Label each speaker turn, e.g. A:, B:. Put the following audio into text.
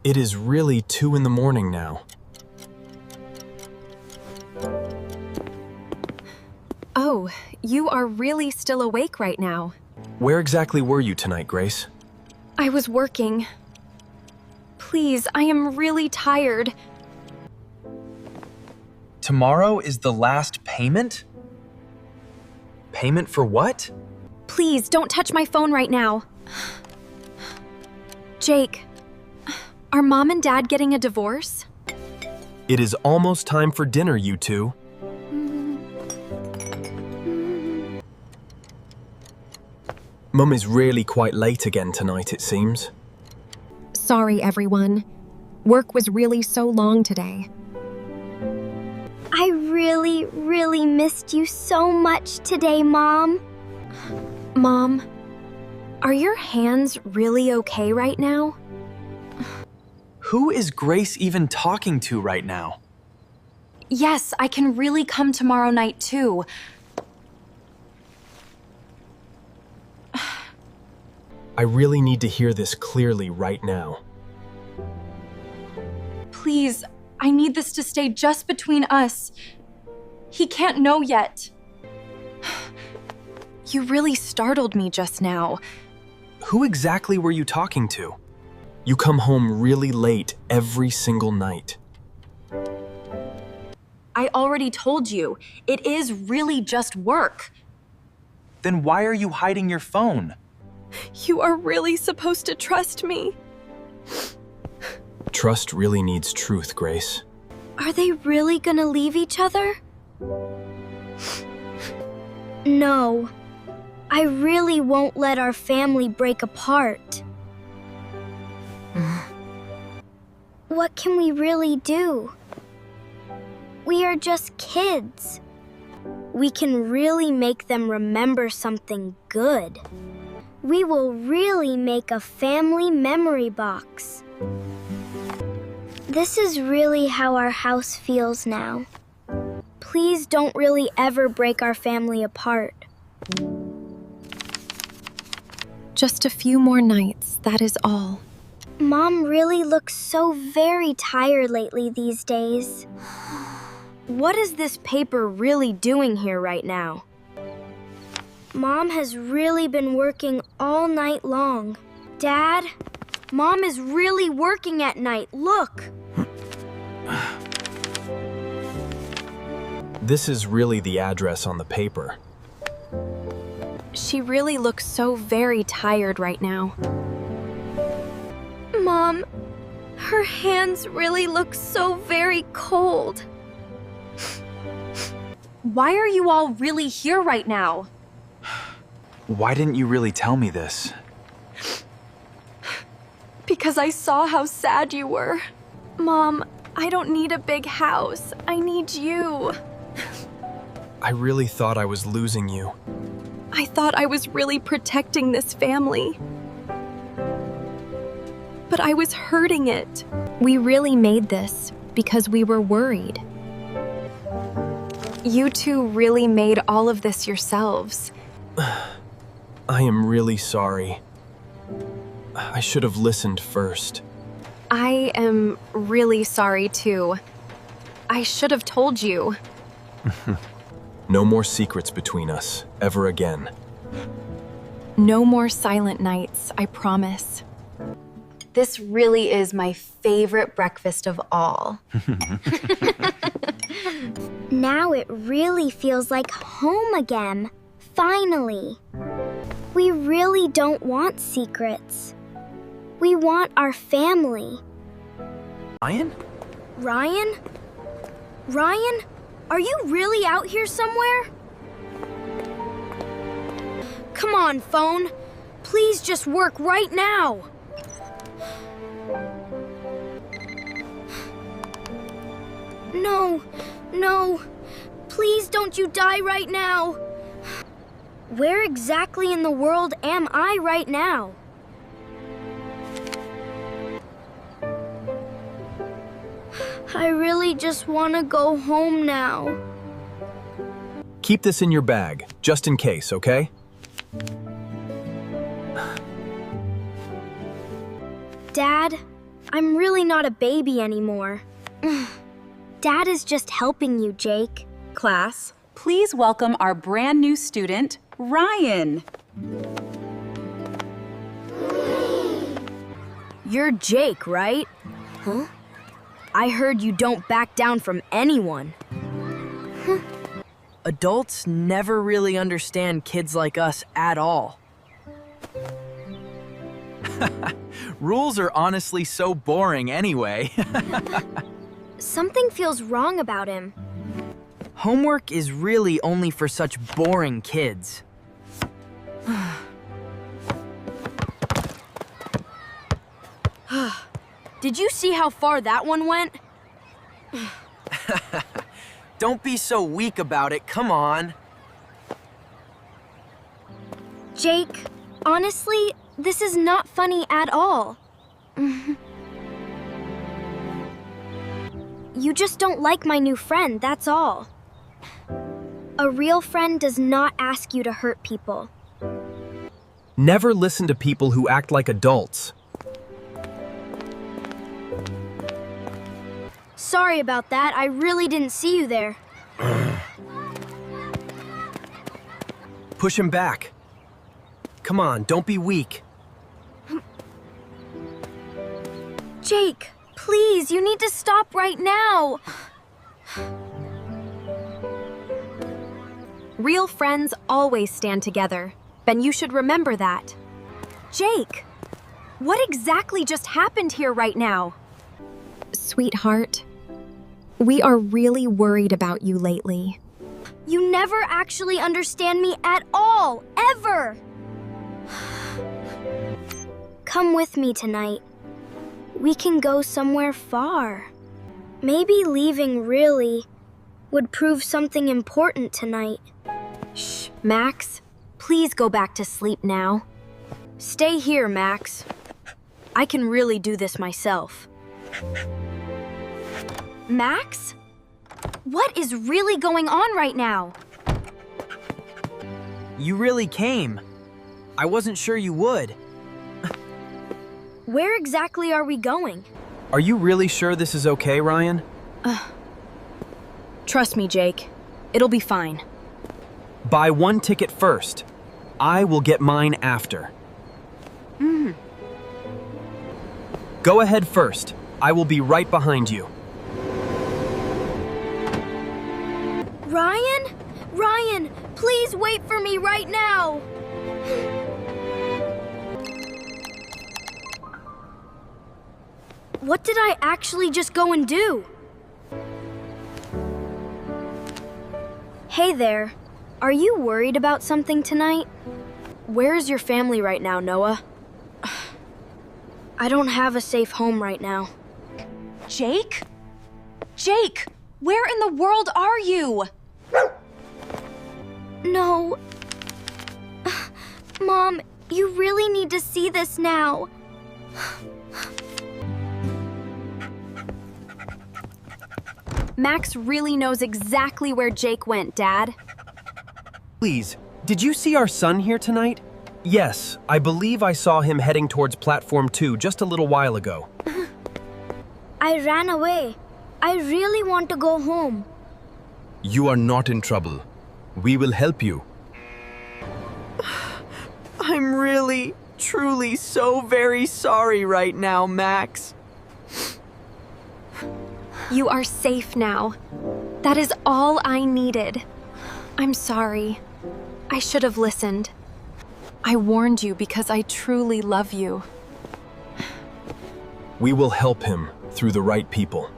A: It is really 2 in the morning now.
B: Oh, you are really still awake right now.
A: Where exactly were you tonight, Grace?
B: I was working. Please, I am really tired.
A: Tomorrow is the last payment? Payment for what?
B: Please, don't touch my phone right now. Jake, are Mom and Dad getting a divorce?
A: It is almost time for dinner, you two. Mum is really quite late again tonight, it seems.
B: Sorry, everyone. Work was really so long today.
C: I really missed you so much today, Mom.
B: Mom, are your hands really okay right now?
A: Who is Grace even talking to right now?
B: Yes, I can really come tomorrow night too.
A: I really need to hear this clearly right now.
B: Please, I need this to stay just between us. He can't know yet. You really startled me just now.
A: Who exactly were you talking to? You come home really late every single night.
B: I already told you, it is really just work.
A: Then why are you hiding your phone?
B: You are really supposed to trust me.
A: Trust really needs truth, Grace.
C: Are they really gonna leave each other? No. I really won't let our family break apart. What can we really do? We are just kids. We can really make them remember something good. We will really make a family memory box. This is really how our house feels now. Please don't really ever break our family apart.
B: Just a few more nights, that is all.
C: Mom really looks so very tired lately these days.
B: What is this paper really doing here right now?
C: Mom has really been working all night long. Dad, Mom is really working at night. Look.
A: This is really the address on the paper.
B: She really looks so very tired right now.
C: Mom, her hands really look so very cold.
B: Why are you all really here right now?
A: Why didn't you really tell me this?
B: Because I saw how sad you were. Mom, I don't need a big house. I need you.
A: I really thought I was losing you.
B: I thought I was really protecting this family. But I was hurting it. We really made this because we were worried. You two really made all of this yourselves.
A: I am really sorry. I should have listened first.
B: I am really sorry too. I should have told you.
A: No more secrets between us, ever again.
B: No more silent nights, I promise. This really is my favorite breakfast of all.
C: Now it really feels like home again. Finally. We really don't want secrets. We want our family.
A: Ryan?
C: Ryan? Ryan? Are you really out here somewhere? Come on, phone. Please just work right now. No, no. Please don't you die right now. Where exactly in the world am I right now? I really just want to go home now.
A: Keep this in your bag, just in case, okay?
C: Dad, I'm really not a baby anymore. Dad is just helping you, Jake.
D: Class, please welcome our brand new student, Ryan.
E: You're Jake, right?
C: Huh?
E: I heard you don't back down from anyone. Adults never really understand kids like us at all.
A: Rules are honestly so boring anyway.
C: Something feels wrong about him.
E: Homework is really only for such boring kids. Did you see how far that one went?
F: Don't be so weak about it, come on.
C: Jake, honestly, this is not funny at all. You just don't like my new friend, that's all. A real friend does not ask you to hurt people.
A: Never listen to people who act like adults.
C: Sorry about that, I really didn't see you there.
A: Push him back. Come on, don't be weak.
C: Jake, please, you need to stop right now.
B: Real friends always stand together. Ben, you should remember that. Jake, what exactly just happened here right now? Sweetheart, we are really worried about you lately.
C: You never actually understand me at all, ever. Come with me tonight. We can go somewhere far. Maybe leaving really would prove something important tonight.
B: Shh, Max, please go back to sleep now.
E: Stay here, Max. I can really do this myself.
B: Max? What is really going on right now?
F: You really came. I wasn't sure you would.
E: Where exactly are we going?
A: Are you really sure this is okay, Ryan?
E: Trust me, Jake. It'll be fine.
A: Buy one ticket first. I will get mine after. Go ahead first. I will be right behind you.
C: Ryan? Ryan, please wait for me right now. What did I actually just go and do? Hey there. Are you worried about something tonight?
E: Where's your family right now, Noah? I don't have a safe home right now.
D: Jake? Jake, where in the world are you?
C: No. Mom, you really need to see this now.
B: Max really knows exactly where Jake went, Dad.
A: Please, did you see our son here tonight? Yes, I believe I saw him heading towards platform 2 just a little while ago.
C: I ran away. I really want to go home.
G: You are not in trouble. We will help you.
F: I'm really, truly so very sorry right now, Max.
B: You are safe now. That is all I needed. I'm sorry. I should have listened. I warned you because I truly love you.
A: We will help him through the right people.